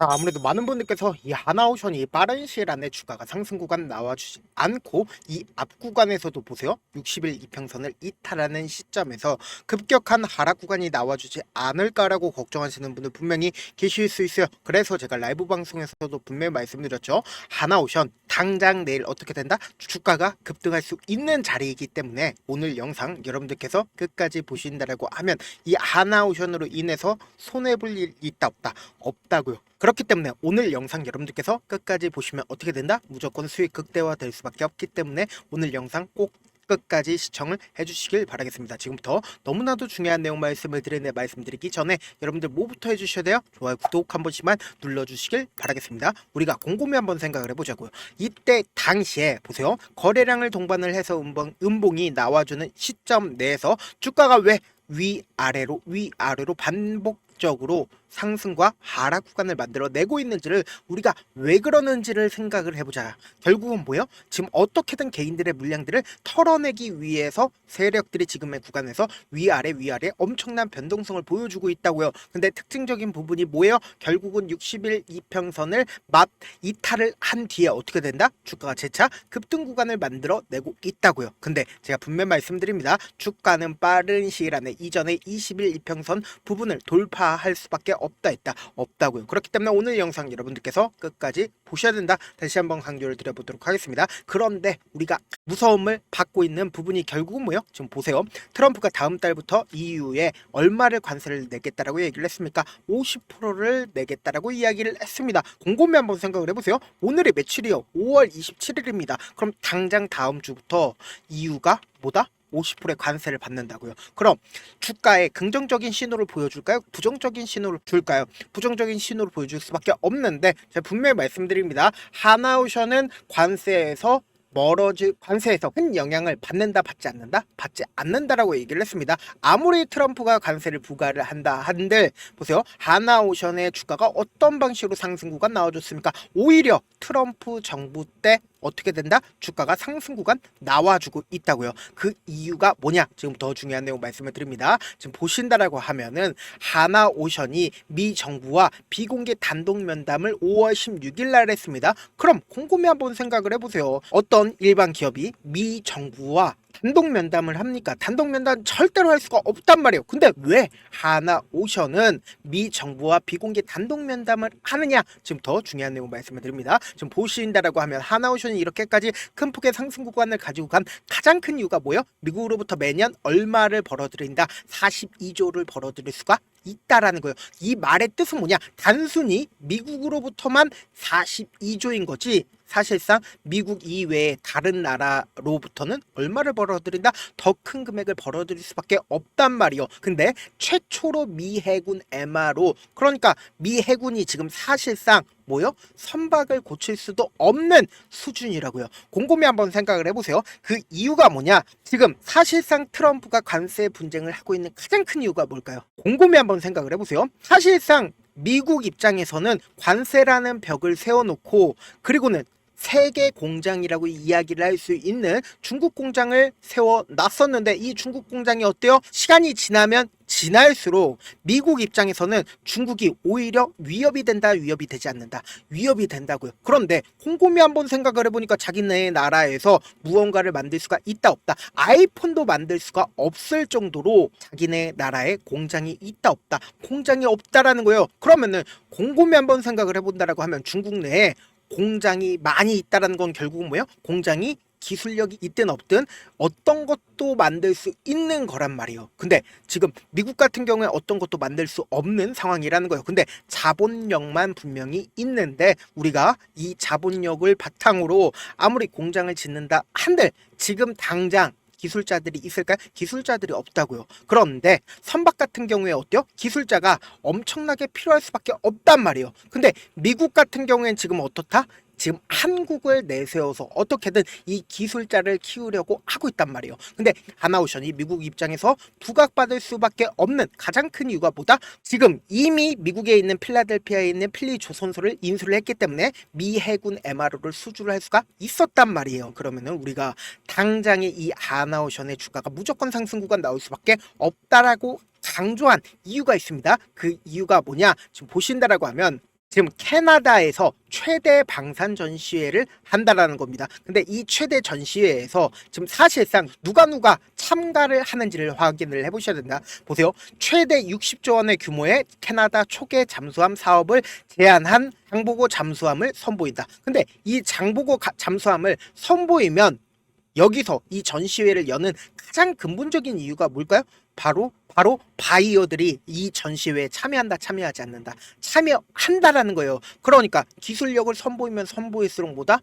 자, 아무래도 많은 분들께서 이 하나오션이 빠른 시일 안에 주가가 상승 구간 나와주지 않고 이 앞 구간에서도 보세요. 60일 이평선을 이탈하는 시점에서 급격한 하락 구간이 나와주지 않을까라고 걱정하시는 분들 분명히 계실 수 있어요. 그래서 제가 라이브 방송에서도 분명히 말씀드렸죠. 하나오션 당장 내일 어떻게 된다? 주가가 급등할 수 있는 자리이기 때문에 오늘 영상 여러분들께서 끝까지 보신다라고 하면 이 하나오션으로 인해서 손해볼 일 있다 없다? 없다고요. 그렇기 때문에 오늘 영상 여러분들께서 끝까지 보시면 어떻게 된다? 무조건 수익 극대화 될 수밖에 없기 때문에 오늘 영상 꼭 끝까지 시청을 해주시길 바라겠습니다. 지금부터 너무나도 중요한 내용 말씀을 말씀드리기 전에 여러분들 뭐부터 해주셔야 돼요? 좋아요, 구독 한 번씩만 눌러주시길 바라겠습니다. 우리가 곰곰이 한번 생각을 해보자고요. 이때 당시에 보세요. 거래량을 동반을 해서 음봉이 나와주는 시점 내에서 주가가 왜 위아래로 반복적으로 상승과 하락 구간을 만들어내고 있는지를 우리가 왜 그러는지를 생각을 해보자. 결국은 뭐예요? 지금 어떻게든 개인들의 물량들을 털어내기 위해서 세력들이 지금의 구간에서 위아래 엄청난 변동성을 보여주고 있다고요. 근데 특징적인 부분이 뭐예요? 결국은 60일 이평선을 이탈을 한 뒤에 어떻게 된다? 주가가 재차 급등 구간을 만들어내고 있다고요. 근데 제가 분명 말씀드립니다. 주가는 빠른 시일 안에 이전의 20일 이평선 부분을 돌파할 수밖에 없다고요. 그렇기 때문에 오늘 영상 여러분들께서 끝까지 보셔야 된다. 다시 한번 강조를 드려보도록 하겠습니다. 그런데 우리가 무서움을 받고 있는 부분이 결국은 뭐예요? 지금 보세요. 트럼프가 다음 달부터 EU에 얼마를 관세를 내겠다라고 얘기를 했습니까? 50%를 내겠다라고 이야기를 했습니다. 곰곰이 한번 생각을 해보세요. 오늘이 며칠이요? 5월 27일입니다. 그럼 당장 다음 주부터 EU가 뭐다? 50%의 관세를 받는다고요. 그럼 주가에 긍정적인 신호를 보여줄까요? 부정적인 신호를 줄까요? 부정적인 신호를 보여줄 수밖에 없는데 제가 분명히 말씀드립니다. 하나오션은 관세에서 큰 영향을 받는다, 받지 않는다? 받지 않는다라고 얘기를 했습니다. 아무리 트럼프가 관세를 부과를 한다 한들 보세요. 하나오션의 주가가 어떤 방식으로 상승 구간 나와줬습니까? 오히려 트럼프 정부 때 어떻게 된다? 주가가 상승 구간 나와주고 있다고요. 그 이유가 뭐냐? 지금 더 중요한 내용 말씀을 드립니다. 지금 보신다라고 하면은 하나오션이 미 정부와 비공개 단독 면담을 5월 16일 날 했습니다. 그럼 곰곰이 한번 생각을 해보세요. 어떤 일반 기업이 미 정부와 단독 면담을 합니까? 단독 면담 절대로 할 수가 없단 말이에요. 근데 왜 하나오션은 미 정부와 비공개 단독 면담을 하느냐? 지금 더 중요한 내용 말씀을 드립니다. 지금 보신다라고 하면 하나오션이 이렇게까지 큰 폭의 상승 구간을 가지고 간 가장 큰 이유가 뭐예요? 미국으로부터 매년 얼마를 벌어들인다? 42조를 벌어들일 수가 있다라는 거예요. 이 말의 뜻은 뭐냐? 단순히 미국으로부터만 42조인 거지 사실상 미국 이외의 다른 나라로부터는 얼마를 벌어들인다? 더 큰 금액을 벌어들일 수밖에 없단 말이요. 근데 최초로 미 해군 MRO, 그러니까 미 해군이 지금 사실상 뭐요? 선박을 고칠 수도 없는 수준이라고요. 곰곰이 한번 생각을 해보세요. 그 이유가 뭐냐? 지금 사실상 트럼프가 관세 분쟁을 하고 있는 가장 큰 이유가 뭘까요? 곰곰이 한번 생각을 해보세요. 사실상 미국 입장에서는 관세라는 벽을 세워놓고 그리고는 세계 공장이라고 이야기를 할 수 있는 중국 공장을 세워놨었는데 이 중국 공장이 어때요? 시간이 지나면 지날수록 미국 입장에서는 중국이 오히려 위협이 된다, 위협이 되지 않는다, 위협이 된다고요. 그런데 곰곰이 한번 생각을 해보니까 자기네 나라에서 무언가를 만들 수가 있다 없다, 아이폰도 만들 수가 없을 정도로 자기네 나라에 공장이 있다 없다, 공장이 없다라는 거예요. 그러면은 곰곰이 한번 생각을 해본다라고 하면 중국 내에 공장이 많이 있다라는 건 결국은 뭐예요? 공장이 기술력이 있든 없든 어떤 것도 만들 수 있는 거란 말이에요. 근데 지금 미국 같은 경우에 어떤 것도 만들 수 없는 상황이라는 거예요. 근데 자본력만 분명히 있는데 우리가 이 자본력을 바탕으로 아무리 공장을 짓는다 한들 지금 당장 기술자들이 있을까요? 기술자들이 없다고요. 그런데 선박 같은 경우에 어때요? 기술자가 엄청나게 필요할 수밖에 없단 말이에요. 근데 미국 같은 경우엔 지금 어떻다? 지금 한국을 내세워서 어떻게든 이 기술자를 키우려고 하고 있단 말이에요. 근데 하나오션이 미국 입장에서 부각받을 수밖에 없는 가장 큰 이유가 뭐다? 지금 이미 미국에 있는 필라델피아에 있는 필리 조선소를 인수를 했기 때문에 미 해군 MRO를 수주를 할 수가 있었단 말이에요. 그러면은 우리가 당장에 이 하나오션의 주가가 무조건 상승 구간 나올 수밖에 없다라고 강조한 이유가 있습니다. 그 이유가 뭐냐? 지금 보신다라고 하면 지금 캐나다에서 최대 방산 전시회를 한다라는 겁니다. 근데 이 최대 전시회에서 지금 사실상 누가 참가를 하는지를 확인을 해보셔야 된다. 보세요. 최대 60조 원의 규모의 캐나다 초계 잠수함 사업을 제안한 장보고 잠수함을 선보인다. 근데 이 장보고 잠수함을 선보이면 여기서 이 전시회를 여는 가장 근본적인 이유가 뭘까요? 바로 바이어들이 이 전시회에 참여한다, 참여하지 않는다. 참여한다라는 거예요. 그러니까 기술력을 선보이면 선보일수록 뭐다?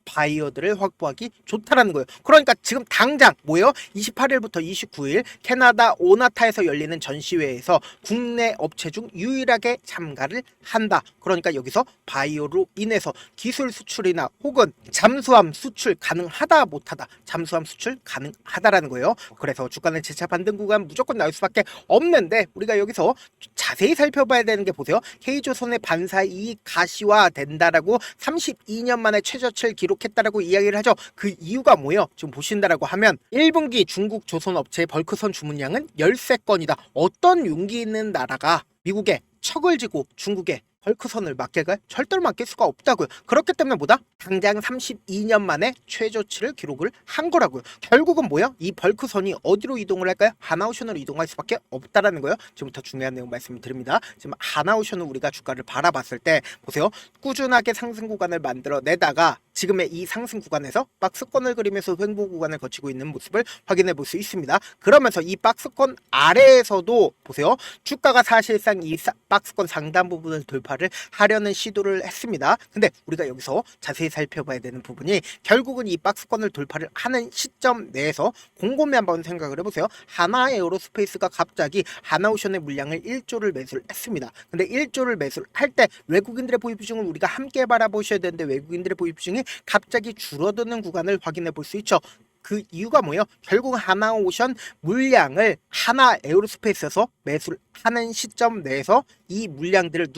바이어들을 확보하기 좋다라는 거예요. 그러니까 지금 당장 뭐예요? 28일부터 29일 캐나다 오나타에서 열리는 전시회에서 국내 업체 중 유일하게 참가를 한다. 그러니까 여기서 바이오로 인해서 기술 수출이나 혹은 잠수함 수출 가능하다 못하다. 잠수함 수출 가능하다라는 거예요. 그래서 주가는 재차 반등 구간 무조건 나올 수밖에 없는데 우리가 여기서 자세히 살펴봐야 되는 게 보세요. K조선의 반사 이익 가시화된다라고 32년 만에 최저치를 기록했다라고 이야기를 하죠. 그 이유가 뭐예요? 지금 보신다라고 하면 1분기 중국 조선 업체의 벌크선 주문량은 13건이다. 어떤 용기 있는 나라가 미국에 척을 지고 중국에 벌크선을 맡길까요? 절대로 맡길 수가 없다고요. 그렇기 때문에 뭐다? 당장 32년 만에 최저치를 기록을 한 거라고요. 결국은 뭐야? 이 벌크선이 어디로 이동을 할까요? 하나오션으로 이동할 수밖에 없다라는 거예요. 지금부터 중요한 내용 말씀드립니다. 지금 하나오션은 우리가 주가를 바라봤을 때 보세요. 꾸준하게 상승 구간을 만들어내다가 지금의 이 상승 구간에서 박스권을 그리면서 횡보 구간을 거치고 있는 모습을 확인해 볼 수 있습니다. 그러면서 이 박스권 아래에서도 보세요. 주가가 사실상 이 박스권 상단 부분을 돌파를 하려는 시도를 했습니다. 근데 우리가 여기서 자세히 살펴봐야 되는 부분이 결국은 이 박스권을 돌파를 하는 시점 내에서 곰곰이 한번 생각을 해보세요. 하나 에어로스페이스가 갑자기 하나오션의 물량을 1조를 매수를 했습니다. 근데 1조를 매수를 할 때 외국인들의 보유 비중을 우리가 함께 바라보셔야 되는데 외국인들의 보유 비중이 갑자기 줄어드는 구간을 확인해 볼 수 있죠. 그 이유가 뭐예요? 결국 하나오션 물량을 하나 에어로스페이스에서 매수를 하는 시점 내에서 이 물량들을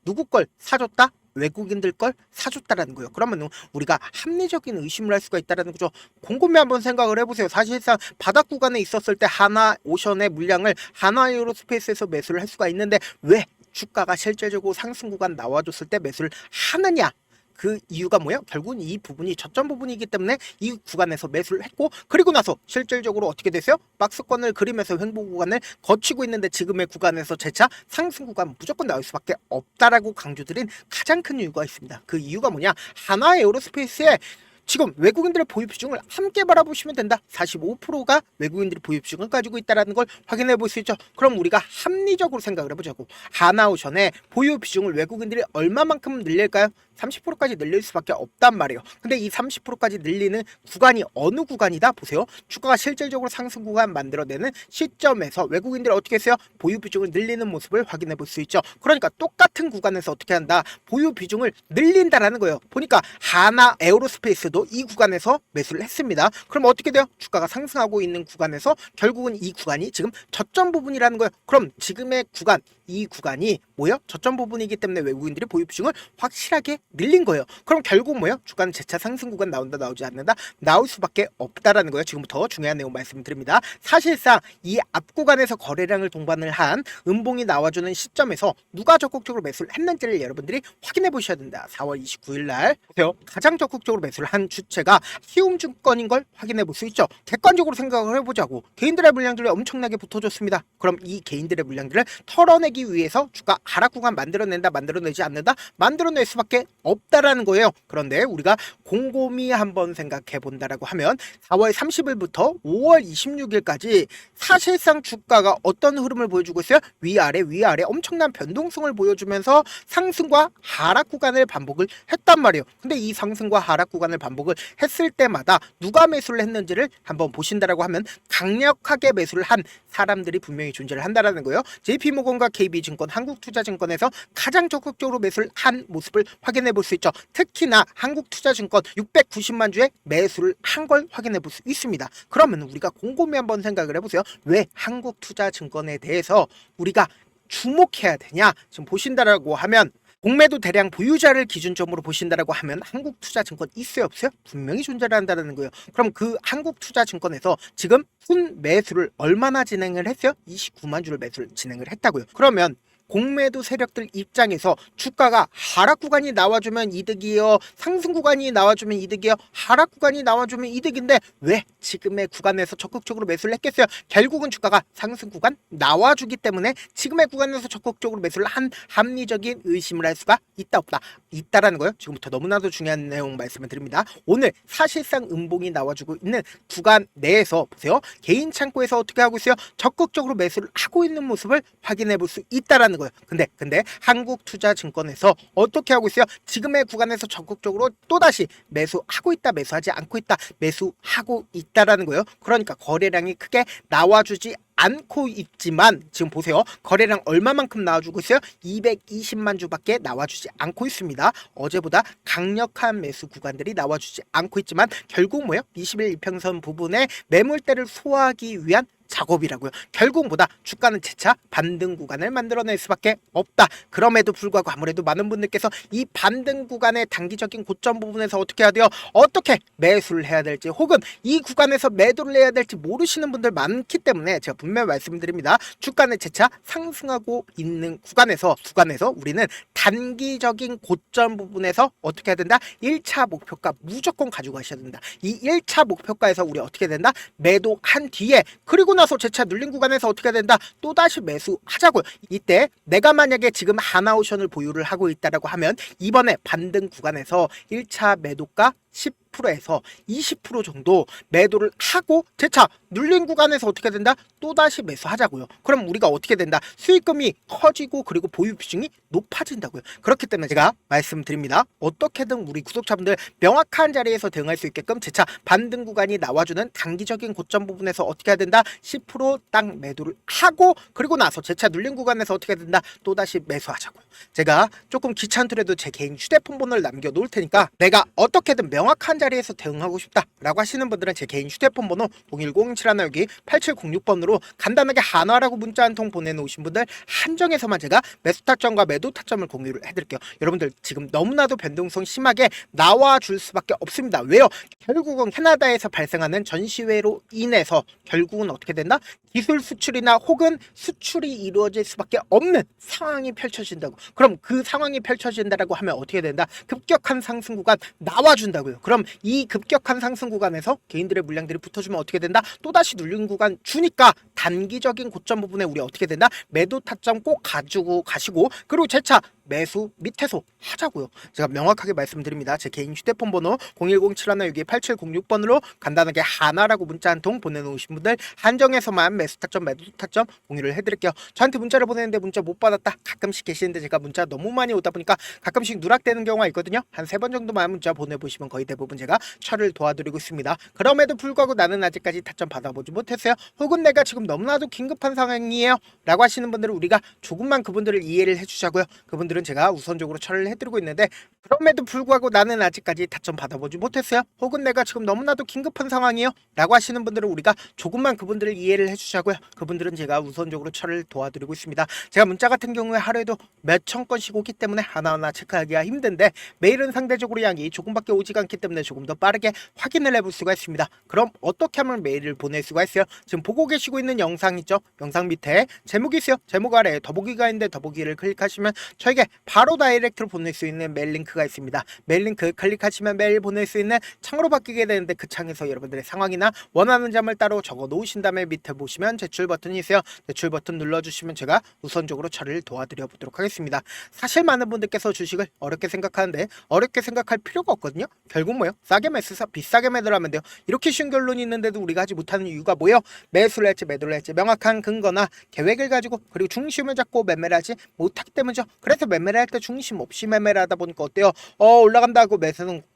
누구 걸 사줬다? 외국인들 걸 사줬다라는 거예요. 그러면 우리가 합리적인 의심을 할 수가 있다라는 거죠. 곰곰이 한번 생각을 해보세요. 사실상 바닥 구간에 있었을 때 하나오션의 물량을 하나에어로스페이스에서 매수를 할 수가 있는데 왜 주가가 실질적으로 상승 구간 나와줬을 때 매수를 하느냐? 그 이유가 뭐예요? 결국은 이 부분이 저점 부분이기 때문에 이 구간에서 매수를 했고 그리고 나서 실질적으로 어떻게 됐어요? 박스권을 그리면서 횡보 구간을 거치고 있는데 지금의 구간에서 재차 상승 구간 무조건 나올 수밖에 없다라고 강조드린 가장 큰 이유가 있습니다. 그 이유가 뭐냐? 하나 에어로스페이스에 지금 외국인들의 보유 비중을 함께 바라보시면 된다. 45%가 외국인들의 보유 비중을 가지고 있다는 걸 확인해 볼 수 있죠. 그럼 우리가 합리적으로 생각을 해보자고. 하나오션의 보유 비중을 외국인들이 얼마만큼 늘릴까요? 30%까지 늘릴 수밖에 없단 말이에요. 근데 이 30%까지 늘리는 구간이 어느 구간이다? 보세요. 주가가 실질적으로 상승 구간 만들어내는 시점에서 외국인들이 어떻게 했어요? 보유 비중을 늘리는 모습을 확인해 볼 수 있죠. 그러니까 똑같은 구간에서 어떻게 한다? 보유 비중을 늘린다라는 거예요. 보니까 하나 에어로스페이스도 이 구간에서 매수를 했습니다. 그럼 어떻게 돼요? 주가가 상승하고 있는 구간에서 결국은 이 구간이 지금 저점 부분이라는 거예요. 그럼 지금의 구간, 이 구간이 뭐예요? 저점 부분이기 때문에 외국인들이 보유 비중을 확실하게 늘린 거예요. 그럼 결국 뭐예요? 주가는 재차 상승 구간 나온다, 나오지 않는다? 나올 수밖에 없다라는 거예요. 지금부터 중요한 내용 말씀드립니다. 사실상 이 앞 구간에서 거래량을 동반을 한 음봉이 나와주는 시점에서 누가 적극적으로 매수를 했는지를 여러분들이 확인해 보셔야 된다. 4월 29일 날 보세요. 가장 적극적으로 매수를 한 주체가 키움증권인 걸 확인해 볼 수 있죠. 객관적으로 생각을 해보자고. 개인들의 물량들이 엄청나게 붙어줬습니다. 그럼 이 개인들의 물량들을 털어내기 위해서 주가 하락 구간 만들어낸다, 만들어내지 않는다? 만들어낼 수밖에 없다라는 거예요. 그런데 우리가 곰곰이 한번 생각해 본다라고 하면 4월 30일부터 5월 26일까지 사실상 주가가 어떤 흐름을 보여주고 있어요? 위아래 엄청난 변동성을 보여주면서 상승과 하락 구간을 반복을 했단 말이에요. 근데 이 상승과 하락 구간을 반복을 했을 때마다 누가 매수를 했는지를 한번 보신다라고 하면 강력하게 매수를 한 사람들이 분명히 존재를 한다라는 거예요. JP모건과 KB증권, 한국투자증권에서 가장 적극적으로 매수를 한 모습을 확인해 볼 수 있죠. 특히나 한국투자증권 690만 주에 매수를 한 걸 확인해 볼 수 있습니다. 그러면 우리가 곰곰이 한번 생각을 해보세요. 왜 한국투자증권에 대해서 우리가 주목해야 되냐? 지금 보신다라고 하면 공매도 대량 보유자를 기준점으로 보신다라고 하면 한국투자증권 있어요, 없어요? 분명히 존재를 한다는 거예요. 그럼 그 한국투자증권에서 지금 순 매수를 얼마나 진행을 했어요? 29만 주를 매수를 진행을 했다고요. 그러면 공매도 세력들 입장에서 주가가 하락 구간이 나와주면 이득이요, 상승 구간이 나와주면 이득이요, 하락 구간이 나와주면 이득인데 왜 지금의 구간에서 적극적으로 매수를 했겠어요? 결국은 주가가 상승 구간 나와주기 때문에 지금의 구간에서 적극적으로 매수를 한 합리적인 의심을 할 수가 있다 없다? 있다라는 거예요. 지금부터 너무나도 중요한 내용 말씀을 드립니다. 오늘 사실상 음봉이 나와주고 있는 구간 내에서 보세요. 개인 창고에서 어떻게 하고 있어요? 적극적으로 매수를 하고 있는 모습을 확인해 볼 수 있다라는 거예요. 근데 한국투자증권에서 어떻게 하고 있어요? 지금의 구간에서 적극적으로 또다시 매수하고 있다, 매수하지 않고 있다, 매수하고 있다라는 거예요. 그러니까 거래량이 크게 나와주지 않고 있지만 지금 보세요. 거래량 얼마만큼 나와주고 있어요? 220만 주밖에 나와주지 않고 있습니다. 어제보다 강력한 매수 구간들이 나와주지 않고 있지만 결국 뭐예요? 20일 이평선 부분에 매물대를 소화하기 위한 작업이라고요. 결국보다 주가는 재차 반등 구간을 만들어낼 수밖에 없다. 그럼에도 불구하고 아무래도 많은 분들께서 이 반등 구간의 단기적인 고점 부분에서 어떻게 해야 돼요? 어떻게 매수를 해야 될지 혹은 이 구간에서 매도를 해야 될지 모르시는 분들 많기 때문에 제가 분명히 말씀드립니다. 주가는 재차 상승하고 있는 구간에서 우리는 단기적인 고점 부분에서 어떻게 해야 된다? 1차 목표가 무조건 가지고 가셔야 된다. 이 1차 목표가에서 우리 어떻게 된다? 매도한 뒤에 그리고 나서 재차 눌린 구간에서 어떻게 된다? 또다시 매수하자고요. 이때 내가 만약에 지금 하나오션을 보유를 하고 있다라고 하면 이번에 반등 구간에서 1차 매도가 10%에서 20% 정도 매도를 하고 재차 눌린 구간에서 어떻게 된다? 또다시 매수하자고요. 그럼 우리가 어떻게 된다? 수익금이 커지고 그리고 보유 비중이 높아진다고요. 그렇기 때문에 제가 말씀드립니다. 어떻게든 우리 구독자분들 명확한 자리에서 대응할 수 있게끔 재차 반등 구간이 나와주는 단기적인 고점 부분에서 어떻게 해야 된다? 10%딱 매도를 하고 그리고 나서 재차 눌린 구간에서 어떻게 된다? 또다시 매수하자고요. 제가 조금 귀찮더라도 제 개인 휴대폰 번호를 남겨놓을 테니까 내가 어떻게든 명확한 자리에서 대응하고 싶다라고 하시는 분들은 제 개인 휴대폰 번호 010-716-8706번으로 간단하게 한화라고 문자 한 통 보내놓으신 분들 한정해서만 제가 매수 타점과 매도 타점을 공유를 해드릴게요. 여러분들 지금 너무나도 변동성 심하게 나와줄 수밖에 없습니다. 왜요? 결국은 캐나다에서 발생하는 전시회로 인해서 결국은 어떻게 된다? 기술 수출이나 혹은 수출이 이루어질 수밖에 없는 상황이 펼쳐진다고. 그럼 그 상황이 펼쳐진다라고 하면 어떻게 된다? 급격한 상승 구간 나와준다고요. 그럼 이 급격한 상승 구간에서 개인들의 물량들이 붙어주면 어떻게 된다? 또다시 눌린 구간 주니까 단기적인 고점 부분에 우리 어떻게 된다? 매도 타점 꼭 가지고 가시고 그리고 재차 매수 밑에서 하자고요. 제가 명확하게 말씀드립니다. 제 개인 휴대폰 번호 010-7162-8706번으로 간단하게 하나라고 문자 한 통 보내놓으신 분들 한정해서만 매수 타점 매도 타점 공유를 해드릴게요. 저한테 문자를 보내는데 문자 못 받았다 가끔씩 계시는데 제가 문자 너무 많이 오다 보니까 가끔씩 누락되는 경우가 있거든요. 한 3번 정도만 문자 보내보시면 거의 대부분 제가 처리를 도와드리고 있습니다. 그럼에도 불구하고 나는 아직까지 타점 받아보지 못했어요. 혹은 내가 지금 너무나도 긴급한 상황이에요 라고 하시는 분들은 우리가 조금만 그분들을 이해를 해주자고요. 그분들은 제가 우선적으로 처리를 해드리고 있는데 그럼에도 불구하고 나는 아직까지 타점 받아보지 못했어요. 혹은 내가 지금 너무나도 긴급한 상황이에요 라고 하시는 분들은 우리가 조금만 그분들을 이해를 해주자고요. 그분들은 제가 우선적으로 처리를 도와드리고 있습니다. 제가 문자 같은 경우에 하루에도 몇천 건씩 오기 때문에 하나하나 체크하기가 힘든데 매일은 상대적으로 양이 조금밖에 오지가 않기 때문에 조금 더 빠르게 확인을 해볼 수가 있습니다. 그럼 어떻게 하면 메일을 보낼 수가 있어요? 지금 보고 계시고 있는 영상 있죠? 영상 밑에 제목이 있어요. 제목 아래에 더보기가 있는데 더보기를 클릭하시면 저에게 바로 다이렉트로 보낼 수 있는 메일 링크가 있습니다. 메일 링크 클릭하시면 메일 보낼 수 있는 창으로 바뀌게 되는데 그 창에서 여러분들의 상황이나 원하는 점을 따로 적어 놓으신 다음에 밑에 보시면 제출 버튼이 있어요. 제출 버튼 눌러주시면 제가 우선적으로 처리를 도와드려 보도록 하겠습니다. 사실 많은 분들께서 주식을 어렵게 생각하는데 어렵게 생각할 필요가 없거든요. 결국 뭐예요? 싸게 매수해서 비싸게 매도를 하면 돼요. 이렇게 쉬운 결론이 있는데도 우리가 하지 못하는 이유가 뭐예요? 매수를 할지 매도를 할지 명확한 근거나 계획을 가지고 그리고 중심을 잡고 매매를 하지 못하기 때문이죠. 그래서 매매를 할 때 중심 없이 매매를 하다 보니까 어때요? 올라간다고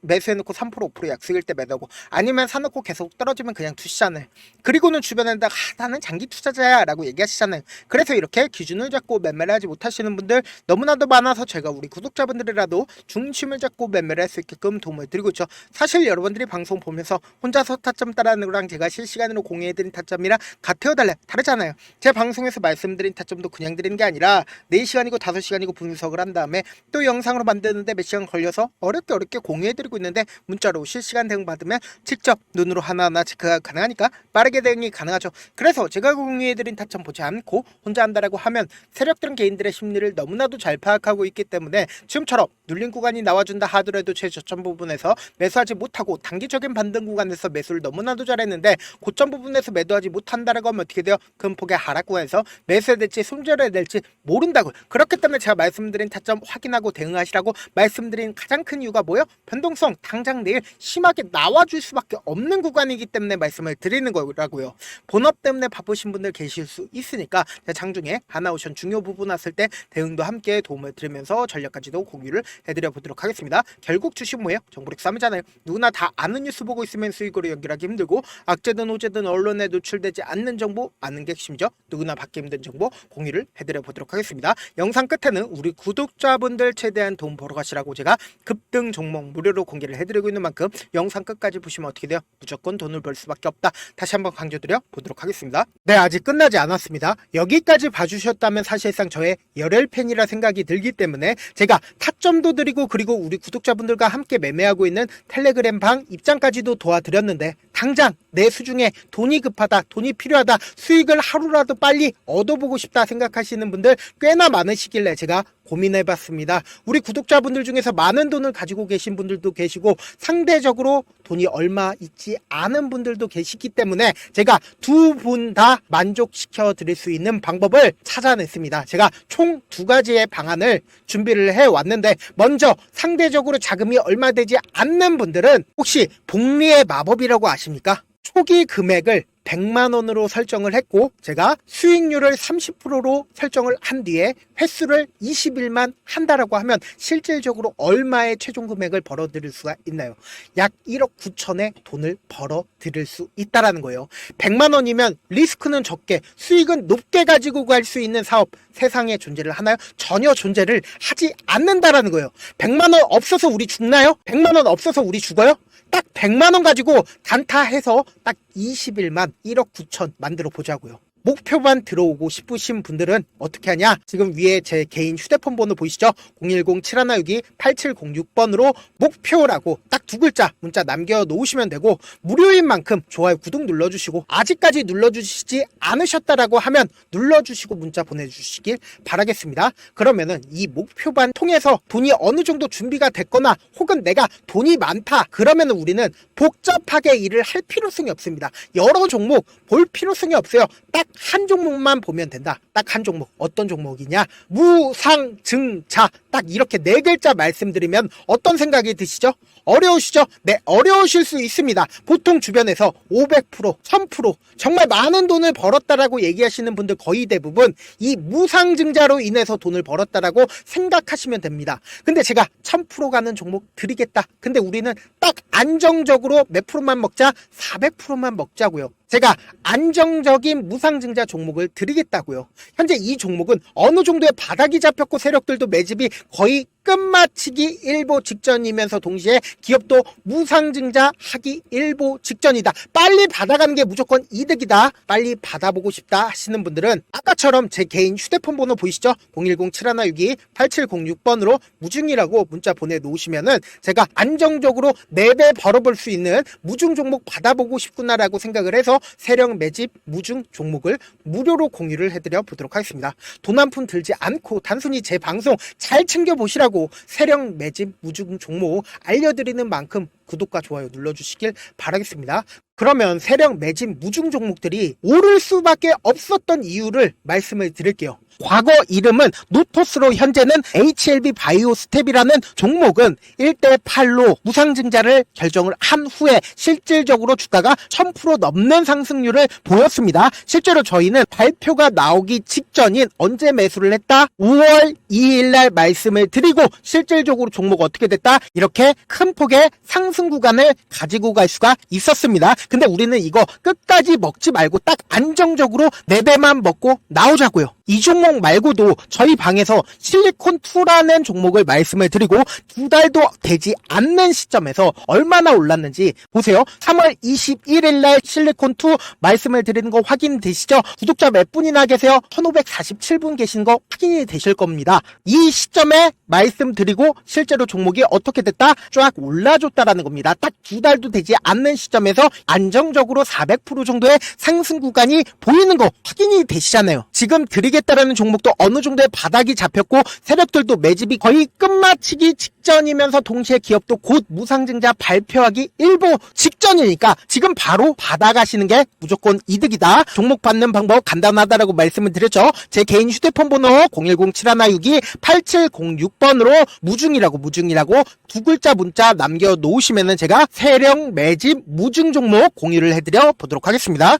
매수해놓고 3% 5% 약속일 때 매도하고 아니면 사놓고 계속 떨어지면 그냥 두시잖아요. 그리고는 주변에다 나는 장기 투자자야 라고 얘기하시잖아요. 그래서 이렇게 기준을 잡고 매매를 하지 못하시는 분들 너무나도 많아서 제가 우리 구독자분들이라도 중심을 잡고 매매를 할 수 있게끔 도움을 드리고 있죠. 사실 여러분들이 방송 보면서 혼자서 타점 따라하는 거랑 제가 실시간으로 공유해드린 타점이랑 같아요 달라요? 다르잖아요. 제 방송에서 말씀드린 타점도 그냥 드리는 게 아니라 4시간이고 5시간이고 분석을 분석을 한 다음에 또 영상으로 만드는데 몇 시간 걸려서 어렵게 공유해드리고 있는데 문자로 실시간 대응 받으면 직접 눈으로 하나하나 체크가 가능하니까 빠르게 대응이 가능하죠. 그래서 제가 공유해드린 타점 보지 않고 혼자 한다라고 하면 세력들은 개인들의 심리를 너무나도 잘 파악하고 있기 때문에 지금처럼 눌린 구간이 나와준다 하더라도 최저점 부분에서 매수하지 못하고 단기적인 반등 구간에서 매수를 너무나도 잘했는데 고점 부분에서 매도하지 못한다라고 하면 어떻게 돼요? 큰 폭의 하락 구간에서 매수해야 될지 손절해야 될지 모른다고요. 그렇기 때문에 제가 말씀드린 타점 확인하고 대응하시라고 말씀드린 가장 큰 이유가 뭐예요? 변동성 당장 내일 심하게 나와줄 수밖에 없는 구간이기 때문에 말씀을 드리는 거라고요. 본업 때문에 바쁘신 분들 계실 수 있으니까 장중에 하나오션 중요 부분 왔을 때 대응도 함께 도움을 드리면서 전략까지도 공유를 해드려 보도록 하겠습니다. 결국 주식 뭐예요? 정보력 싸움이잖아요. 누구나 다 아는 뉴스 보고 있으면 수익으로 연결하기 힘들고 악재든 호재든 언론에 노출되지 않는 정보 아는 게 핵심이죠. 누구나 받기 힘든 정보 공유를 해드려 보도록 하겠습니다. 영상 끝에는 우리 구독자분들 최대한 도움 보러 가시라고 제가 급등 종목 무료로 공개를 해드리고 있는 만큼 영상 끝까지 보시면 어떻게 돼요? 무조건 돈을 벌 수밖에 없다. 다시 한번 강조드려 보도록 하겠습니다. 네, 아직 끝나지 않았습니다. 여기까지 봐주셨다면 사실상 저의 열혈 팬이라 생각이 들기 때문에 제가 타점도 드리고 그리고 우리 구독자분들과 함께 매매하고 있는 텔레그램 방 입장까지도 도와드렸는데 당장 내 수중에 돈이 급하다, 돈이 필요하다, 수익을 하루라도 빨리 얻어보고 싶다 생각하시는 분들 꽤나 많으시길래 제가 고민해봤습니다. 우리 구독자분들 중에서 많은 돈을 가지고 계신 분들도 계시고 상대적으로 돈이 얼마 있지 않은 분들도 계시기 때문에 제가 두 분 다 만족시켜 드릴 수 있는 방법을 찾아냈습니다. 제가 총 두 가지의 방안을 준비를 해왔는데 먼저 상대적으로 자금이 얼마 되지 않는 분들은 혹시 복리의 마법이라고 아십니까? 초기 금액을 100만 원으로 설정을 했고 제가 수익률을 30%로 설정을 한 뒤에 횟수를 20일만 한다라고 하면 실질적으로 얼마의 최종 금액을 벌어들일 수가 있나요? 약 1억 9천의 돈을 벌어들일 수 있다라는 거예요. 100만 원이면 리스크는 적게 수익은 높게 가지고 갈 수 있는 사업 세상에 존재를 하나요? 전혀 존재를 하지 않는다라는 거예요. 100만 원 없어서 우리 죽나요? 100만 원 없어서 우리 죽어요? 딱 100만 원 가지고 단타해서 딱 20일만 1억 9천 만들어 보자고요. 목표만 들어오고 싶으신 분들은 어떻게 하냐? 지금 위에 제 개인 휴대폰 번호 보이시죠? 010-7162-8706번으로 목표라고 딱 두 글자 문자 남겨놓으시면 되고 무료인 만큼 좋아요 구독 눌러주시고 아직까지 눌러주시지 않으셨다라고 하면 눌러주시고 문자 보내주시길 바라겠습니다. 그러면은 이 목표반 통해서 돈이 어느 정도 준비가 됐거나 혹은 내가 돈이 많다 그러면은 우리는 복잡하게 일을 할 필요성이 없습니다. 여러 종목 볼 필요성이 없어요. 딱 한 종목만 보면 된다. 딱 한 종목. 어떤 종목이냐? 무상증자. 딱 이렇게 네 글자 말씀드리면 어떤 생각이 드시죠? 어려우시죠? 네, 어려우실 수 있습니다. 보통 주변에서 500%, 1000% 정말 많은 돈을 벌었다라고 얘기하시는 분들 거의 대부분 이 무상증자로 인해서 돈을 벌었다라고 생각하시면 됩니다. 근데 제가 1000% 가는 종목 드리겠다. 근데 우리는 딱 안정적으로 몇 프로만 먹자? 400%만 먹자고요. 제가 안정적인 무상증자 종목을 드리겠다고요. 현재 이 종목은 어느 정도의 바닥이 잡혔고 세력들도 매집이 거의 끝마치기 일보 직전이면서 동시에 기업도 무상증자 하기 일보 직전이다. 빨리 받아가는 게 무조건 이득이다. 빨리 받아보고 싶다 하시는 분들은 아까처럼 제 개인 휴대폰 번호 보이시죠? 010-7162-8706번으로 무중이라고 문자 보내놓으시면은 제가 안정적으로 4배 벌어볼 수 있는 무중 종목 받아보고 싶구나라고 생각을 해서 세력 매집 무중 종목을 무료로 공유를 해드려 보도록 하겠습니다. 돈 한 푼 들지 않고 단순히 제 방송 잘 챙겨보시라고 세력 매집 무중 종목 알려드리는 만큼 구독과 좋아요 눌러주시길 바라겠습니다. 그러면 세력 매집 무중 종목들이 오를 수밖에 없었던 이유를 말씀을 드릴게요. 과거 이름은 노토스로 현재는 HLB 바이오스텝이라는 종목은 1대8로 무상증자를 결정을 한 후에 실질적으로 주가가 1000% 넘는 상승률을 보였습니다. 실제로 저희는 발표가 나오기 직전인 언제 매수를 했다? 5월 2일 날 말씀을 드리고 실질적으로 종목 어떻게 됐다? 이렇게 큰 폭의 상승 구간을 가지고 갈 수가 있었습니다. 근데 우리는 이거 끝까지 먹지 말고 딱 안정적으로 4배만 먹고 나오자고요. 이 종목 말고도 저희 방에서 실리콘2라는 종목을 말씀을 드리고 2달도 되지 않는 시점에서 얼마나 올랐는지 보세요. 3월 21일 날 실리콘2 말씀을 드리는 거 확인되시죠? 구독자 몇 분이나 계세요? 1547분 계신 거 확인이 되실 겁니다. 이 시점에 말씀드리고 실제로 종목이 어떻게 됐다? 쫙 올라줬다라는 겁니다. 딱 2달도 되지 않는 시점에서 안정적으로 400% 정도의 상승 구간이 보이는 거 확인이 되시잖아요. 지금 드리겠다라는 종목도 어느 정도의 바닥이 잡혔고 세력들도 매집이 거의 끝마치기 직전이면서 동시에 기업도 곧 무상증자 발표하기 일보 직전이니까 지금 바로 받아가시는 게 무조건 이득이다. 종목 받는 방법 간단하다라고 말씀을 드렸죠. 제 개인 휴대폰 번호 010-7162-8706번으로 무중이라고 두 글자 문자 남겨놓으시면은 제가 세력 매집 무중 종목 공유를 해드려 보도록 하겠습니다.